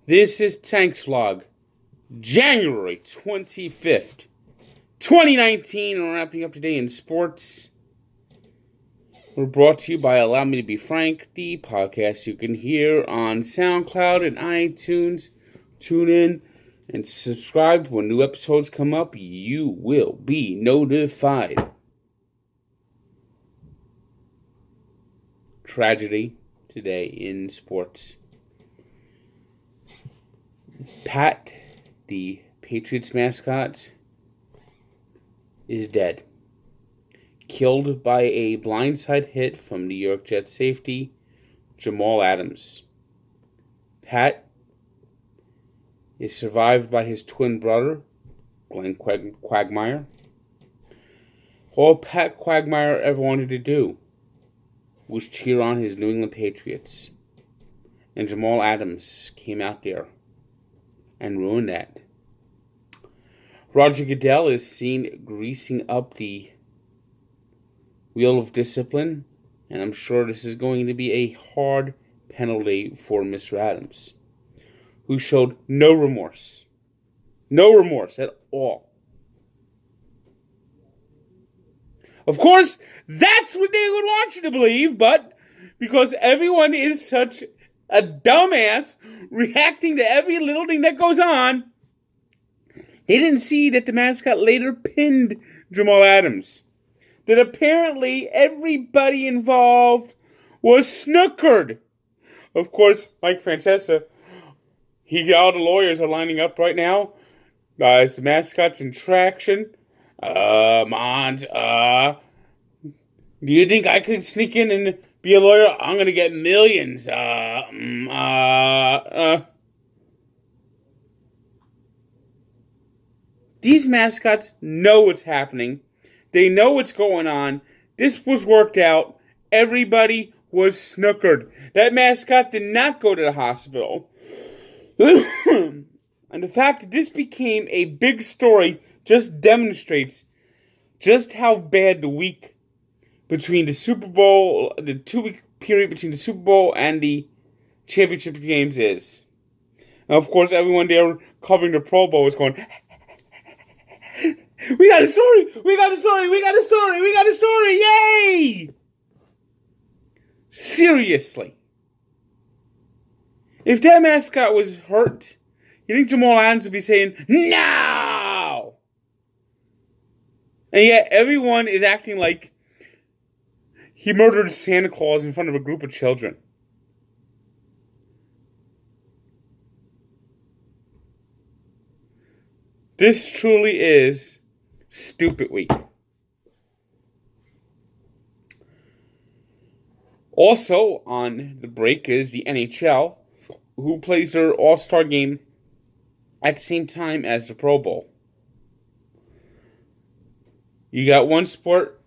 This is Tanks Vlog, January 25th, 2019. We're wrapping up today in sports. We're brought to you by Allow Me to Be Frank, the podcast you can hear on SoundCloud and iTunes. Tune in and subscribe. When new episodes come up, you will be notified. Tragedy today in sports. Pat, the Patriots mascot, is dead. Killed by a blindside hit from New York Jets safety Jamal Adams. Pat is survived by his twin brother, Glenn Quagmire. All Pat Quagmire ever wanted to do was cheer on his New England Patriots. And Jamal Adams came out there and ruined that. Roger Goodell is seen greasing up the wheel of discipline, and I'm sure this is going to be a hard penalty for Mr. Adams, who showed no remorse. No remorse at all. Of course, that's what they would want you to believe, but because everyone is such a dumbass reacting to every little thing that goes on, they didn't see that the mascot later pinned Jamal Adams. That apparently everybody involved was snookered. Of course, Mike Francesa, all the lawyers are lining up right now as the mascot's in traction. Mons, do you think I could sneak in and be a lawyer? I'm going to get millions. These mascots know what's happening. They know what's going on. This was worked out. Everybody was snookered. That mascot did not go to the hospital. And the fact that this became a big story just demonstrates just how bad the week between the Super Bowl, the 2-week period between the Super Bowl and the championship games is. And of course, everyone there covering the Pro Bowl is going, we got a story! We got a story! We got a story! We got a story! Yay! Seriously. If that mascot was hurt, you think Jamal Adams would be saying, no! And yet everyone is acting like he murdered Santa Claus in front of a group of children. This truly is stupid week. Also on the break is the NHL, who plays their All-Star game at the same time as the Pro Bowl. You got one sport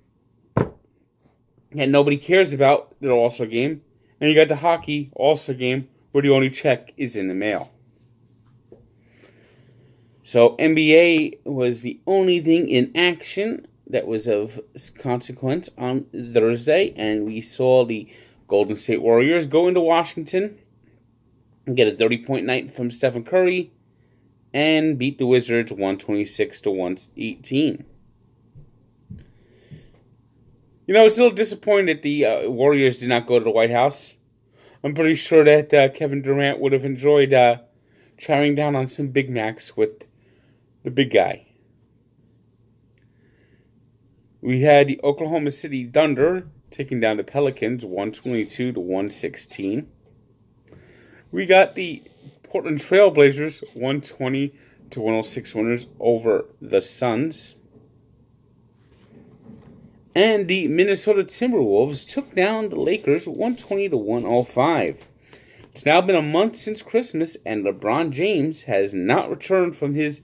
that nobody cares about, their All-Star game, and you got the hockey All-Star game where the only check is in the mail. So NBA was the only thing in action that was of consequence on Thursday, and we saw the Golden State Warriors go into Washington and get a 30-point night from Stephen Curry and beat the Wizards 126-118. You know, it's a little disappointing that the Warriors did not go to the White House. I'm pretty sure that Kevin Durant would have enjoyed chowing down on some Big Macs with the big guy. We had the Oklahoma City Thunder taking down the Pelicans 122-116. We got the Portland Trail Blazers 120-106 winners over the Suns. And the Minnesota Timberwolves took down the Lakers 120-105. It's now been a month since Christmas, and LeBron James has not returned from his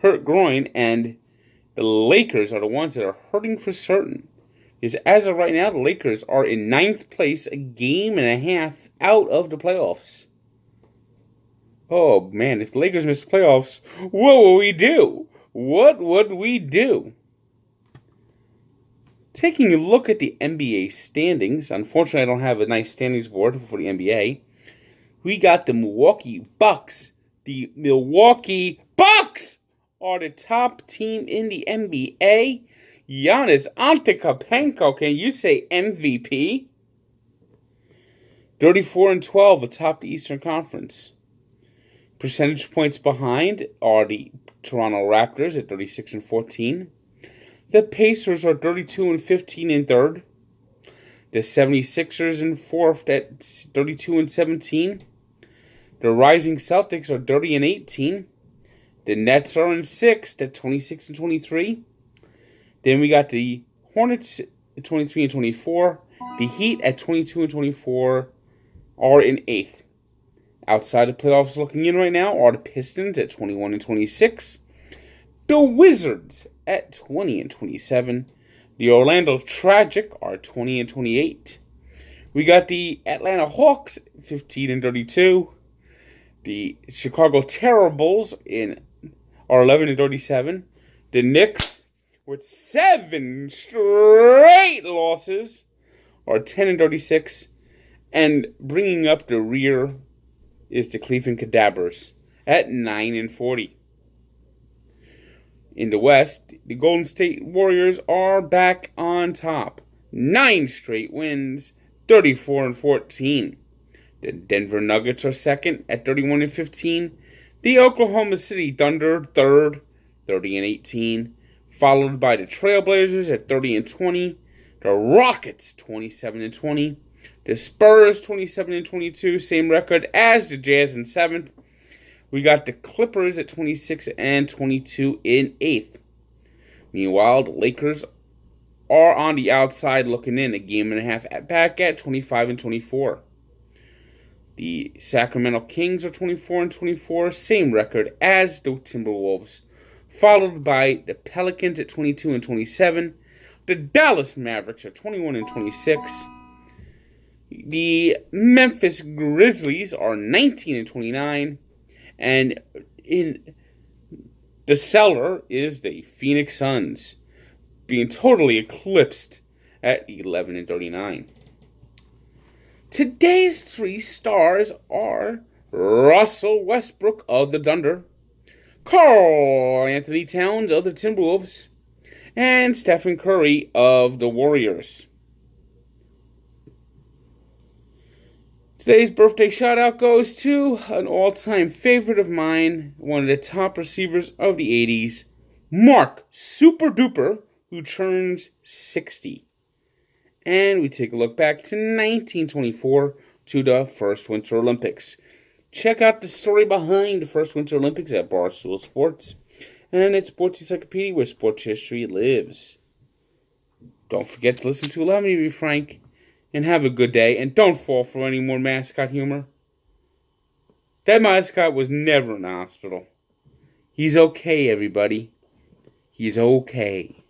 hurt groin, and the Lakers are the ones that are hurting for certain. Because as of right now, the Lakers are in 9th place, a game and a half out of the playoffs. Oh man, if the Lakers miss the playoffs, what will we do? What would we do? Taking a look at the NBA standings, unfortunately I don't have a nice standings board for the NBA. we got the Milwaukee Bucks. The Milwaukee Bucks are the top team in the NBA. Giannis Antetokounmpo, can you say MVP? 34-12 atop the Eastern Conference. Percentage points behind are the Toronto Raptors at 36-14. The Pacers are 32-15 in third. The 76ers in fourth at 32-17. The Rising Celtics are 30-18. The Nets are in sixth at 26-23. Then we got the Hornets at 23-24. The Heat at 22-24 are in eighth. Outside the playoffs looking in right now are the Pistons at 21-26. The Wizards at 20-27. The Orlando Tragic are 20-28. We got the Atlanta Hawks 15-32. The Chicago Terribles are 11-37. The Knicks, with 7 straight losses, are 10-36. And bringing up the rear is the Cleveland Cadabras at 9-40. In the West, the Golden State Warriors are back on top. 9 straight wins, 34-14. The Denver Nuggets are second at 31-15. The Oklahoma City Thunder third, 30-18. Followed by the Trailblazers at 30-20. The Rockets 27-20. The Spurs 27-22, same record as the Jazz in seventh. We got the Clippers at 26-22 in eighth. Meanwhile, the Lakers are on the outside looking in, a game and a half back at 25-24. The Sacramento Kings are 24-24, same record as the Timberwolves. Followed by the Pelicans at 22-27. The Dallas Mavericks are 21-26. The Memphis Grizzlies are 19-29. And in the cellar is the Phoenix Suns, being totally eclipsed at 11-39. Today's 3 stars are Russell Westbrook of the Thunder, Karl Anthony Towns of the Timberwolves, and Stephen Curry of the Warriors. Today's birthday shout-out goes to an all-time favorite of mine, one of the top receivers of the 80s, Mark Super Duper, who turns 60. And we take a look back to 1924 to the first Winter Olympics. Check out the story behind the first Winter Olympics at Barstool Sports and its Sports Encyclopedia, where sports history lives. Don't forget to listen to Allow Me to Be Frank, and have a good day, and don't fall for any more mascot humor. That mascot was never in the hospital. He's okay, everybody. He's okay.